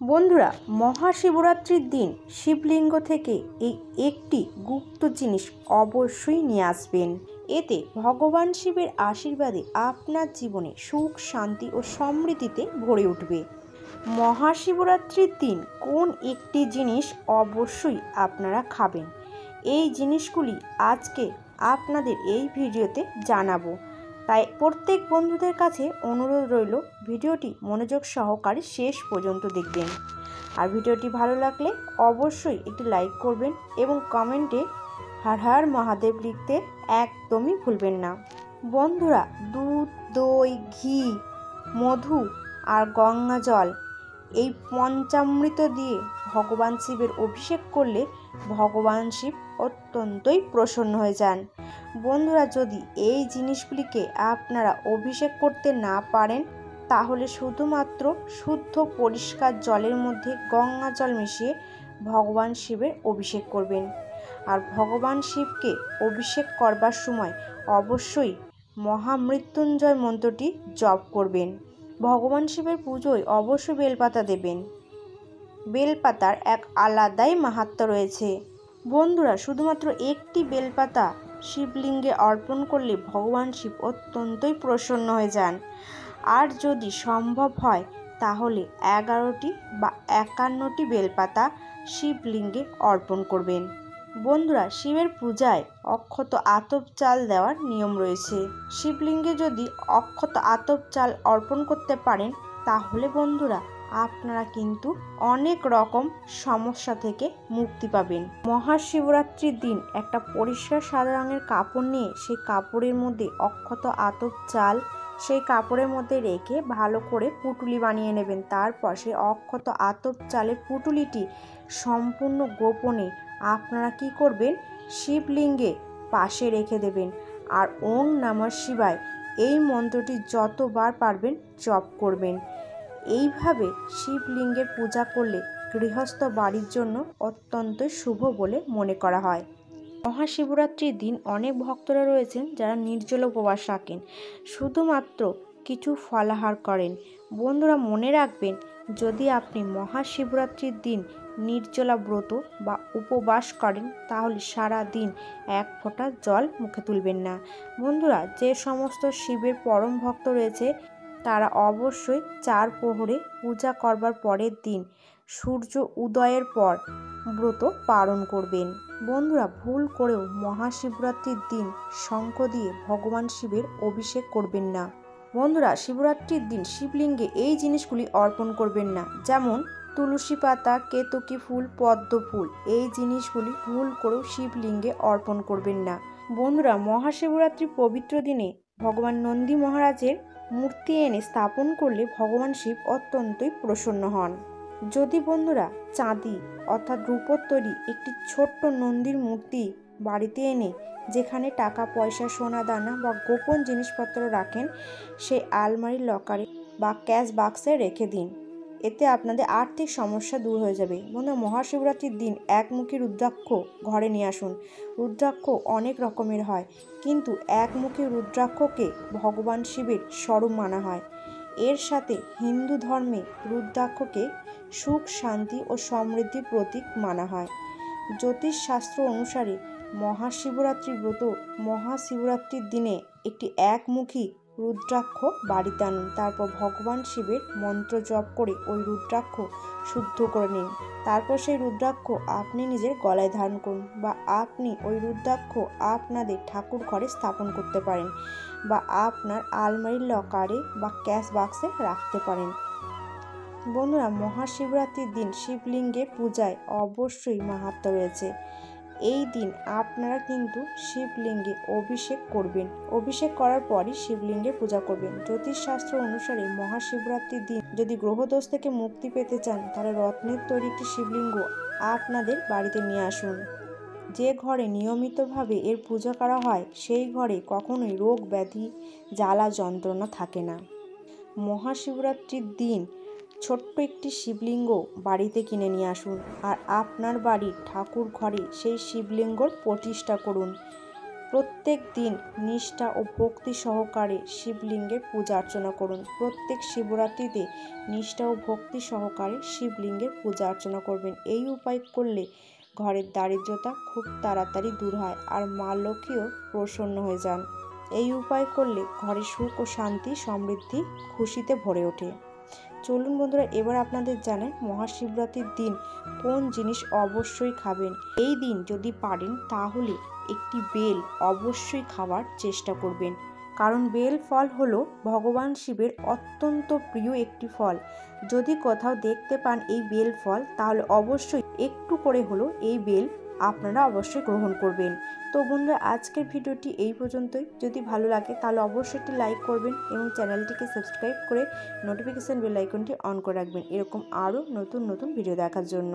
বন্ধুরা, মহাশিবরাত্রির দিন শিবলিঙ্গ থেকে এই একটি গুপ্ত জিনিস অবশ্যই নিয়ে আসবেন। এতে ভগবান শিবের আশীর্বাদে আপনার জীবনে সুখ, শান্তি ও সমৃদ্ধিতে ভরে উঠবে। মহাশিবরাত্রির দিন কোন একটি জিনিস অবশ্যই আপনারা খাবেন, এই জিনিসগুলি আজকে আপনাদের এই ভিডিওতে জানাবো। তাই প্রত্যেক বন্ধুদের কাছে অনুরোধ রইল, ভিডিওটি মনোযোগ সহকারে শেষ পর্যন্ত দেখবেন। আর ভিডিওটি ভালো লাগলে অবশ্যই একটি লাইক করবেন এবং কমেন্টে হর হর মহাদেব লিখতে একদমই ভুলবেন না। বন্ধুরা, দুধ, দই, ঘি, মধু আর গঙ্গা জল এই পঞ্চামৃত দিয়ে ভগবান শিবের অভিষেক করলে ভগবান শিব অত্যন্তই প্রসন্ন হয়ে যান। বন্ধুরা, যদি এই জিনিসগুলিকে আপনারা অভিষেক করতে না পারেন, তাহলে শুধুমাত্র শুদ্ধ পরিষ্কার জলের মধ্যে গঙ্গা জল মিশিয়ে ভগবান শিবের অভিষেক করবেন। আর ভগবান শিবকে অভিষেক করবার সময় অবশ্যই মহামৃত্যুঞ্জয় মন্ত্রটি জপ করবেন। ভগবান শিবের পুজোয় অবশ্যই বেলপাতা দেবেন। বেলপাতার এক আলাদাই মাহাত্ম্য রয়েছে। বন্ধুরা, শুধুমাত্র একটি বেলপাতা শিবলিঙ্গে অর্পণ করলে ভগবান শিব অত্যন্তই প্রসন্ন হয়ে যান। আর যদি সম্ভব হয় তাহলে 11টি বা 51টি বেলপাতা শিবলিঙ্গে অর্পণ করবেন। বন্ধুরা, শিবের পূজায় অক্ষত আতপ চাল দেওয়ার নিয়ম রয়েছে। শিবলিঙ্গে যদি অক্ষত আতপ চাল অর্পণ করতে পারেন, তাহলে বন্ধুরা আপনারা কিন্তু অনেক রকম সমস্যা থেকে মুক্তি পাবেন। মহাশিবরাত্রির দিন একটা পরিষ্কার সাদা রঙের কাপড় নিয়ে সেই কাপড়ের মধ্যে অক্ষত আতপ চাল সেই কাপড়ের মধ্যে রেখে ভালো করে পুঁটুলি বানিয়ে নেবেন। তারপর সেই অক্ষত আতপ চালের পুঁটুলিটি সম্পূর্ণ গোপনে আপনারা কি করবেন, শিবলিঙ্গে পাশে রেখে দেবেন। আর ওং নমঃ শিবায় এই মন্ত্রটি যতবার পারবেন জপ করবেন। এইভাবে শিবলিঙ্গের পূজা করলে গৃহস্থ বাড়ির জন্য অত্যন্ত শুভ বলে মনে করা হয়। মহাশিবরাত্রির দিন অনেক ভক্তরা রয়েছেন যারা নির্জল উপবাস রাখেন, শুধুমাত্র কিছু ফলাহার করেন। বন্ধুরা, মনে রাখবেন, যদি আপনি মহাশিবরাত্রির দিন নির্জলা ব্রত বা উপবাস করেন, তাহলে সারা দিন এক ফোঁটা জল মুখে তুলবেন না। বন্ধুরা, যে সমস্ত শিবের পরম ভক্ত রয়েছে তারা অবশ্যই 4 প্রহরে পূজা করবার পরের দিন সূর্য উদয়ের পর ব্রত পালন করবেন। বন্ধুরা, ভুল করেও মহাশিবরাত্রির দিন শঙ্খ দিয়ে ভগবান শিবের অভিষেক করবেন না। বন্ধুরা, শিবরাত্রির দিন শিবলিঙ্গে এই জিনিসগুলি অর্পণ করবেন না, যেমন তুলসী পাতা, কেতকী ফুল, পদ্ম ফুল। এই জিনিসগুলি ভুল করেও শিবলিঙ্গে অর্পণ করবেন না। বন্ধুরা, মহাশিবরাত্রির পবিত্র দিনে ভগবান নন্দী মহারাজের মূর্তি এনে স্থাপন করলে ভগবান শিব অত্যন্তই প্রসন্ন হন। যদি বন্ধুরা চাঁদি অর্থাৎ রূপোর তৈরি একটি ছোট্ট নন্দীর মূর্তি বাড়িতে এনে যেখানে টাকা পয়সা, সোনা দানা বা গোপন জিনিসপত্র রাখেন, সেই আলমারির লকারে বা ক্যাশ বাক্সে রেখে দিন। এতে আপনাদের আর্থিক সমস্যা দূর হয়ে যাবে। বন্ধুরা, মহাশিবরাত্রির দিন একমুখী রুদ্রাক্ষ ঘরে নিয়ে আসুন। রুদ্রাক্ষ অনেক রকমের হয়, কিন্তু একমুখী রুদ্রাক্ষকে ভগবান শিবের স্বরূপ মানা হয়। এর সাথে হিন্দু ধর্মে রুদ্রাক্ষকে সুখ, শান্তি ও সমৃদ্ধির প্রতীক মানা হয়। জ্যোতিষশাস্ত্র অনুসারে মহাশিবরাত্রির ব্রত মহাশিবরাত্রির দিনে একটি একমুখী রুদ্রাক্ষ বাড়িতে আনুন। তারপর ভগবান শিবের মন্ত্র জপ করে ওই রুদ্রাক্ষ শুদ্ধ করে নিন। তারপর সেই রুদ্রাক্ষ আপনি নিজের গলায় ধারণ করুন, বা আপনি ওই রুদ্রাক্ষ আপনাদের ঠাকুর ঘরে স্থাপন করতে পারেন, বা আপনার আলমারির লকারে বা ক্যাশ বাক্সে রাখতে পারেন। বন্ধুরা, মহাশিবরাত্রির দিন শিবলিঙ্গের পূজায় অবশ্যই মাহাত্ম্য রয়েছে। এই দিন আপনারা কিন্তু শিবলিঙ্গে অভিষেক করবেন। অভিষেক করার পরই শিবলিঙ্গের পূজা করবেন। জ্যোতিষশাস্ত্র অনুসারে মহাশিবরাত্রির দিন যদি গ্রহদোষ থেকে মুক্তি পেতে চান, তাহলে রত্নের তৈরি একটি শিবলিঙ্গ আপনাদের বাড়িতে নিয়ে আসুন। যে ঘরে নিয়মিতভাবে এর পূজা করা হয়, সেই ঘরে কখনোই রোগ ব্যাধি, জ্বালা যন্ত্রণা থাকে না। মহাশিবরাত্রির দিন ছোট্ট একটি শিবলিঙ্গ বাড়িতে কিনে নিয়ে আসুন, আর আপনার বাড়ির ঠাকুর ঘরে সেই শিবলিঙ্গর প্রতিষ্ঠা করুন। প্রত্যেক দিন নিষ্ঠা ও ভক্তি সহকারে শিবলিঙ্গের পূজা অর্চনা করুন। প্রত্যেক শিবরাত্রিতে নিষ্ঠা ও ভক্তি সহকারে শিবলিঙ্গের পূজা অর্চনা করবেন। এই উপায় করলে ঘরের দারিদ্রতা খুব তাড়াতাড়ি দূর হয় আর মা লক্ষ্মীও প্রসন্ন হয়ে যান। এই উপায় করলে ঘরে সুখ ও শান্তি, সমৃদ্ধি, খুশিতে ভরে ওঠে। চলুন বন্ধুরা, এবার আপনাদের জানাই মহাশিবরাত্রির দিন কোন জিনিস অবশ্যই খাবেন। এই দিন যদি পারেন তাহলে একটি বেল অবশ্যই খাওয়ার চেষ্টা করবেন, কারণ বেল ফল হলো ভগবান শিবের অত্যন্ত প্রিয় একটি ফল। যদি কোথাও দেখতে পান এই বেল ফল, তাহলে অবশ্যই একটু করে হলো এই বেল আপনারা অবশ্যই গ্রহণ করবেন। তো বন্ধুরা, আজকের ভিডিওটি এই পর্যন্তই। যদি ভালো লাগে তাহলে অবশ্যই একটি লাইক করবেন এবং চ্যানেলটিকে সাবস্ক্রাইব করে নোটিফিকেশান বেল আইকনটি অন করে রাখবেন এরকম আরও নতুন নতুন ভিডিও দেখার জন্য।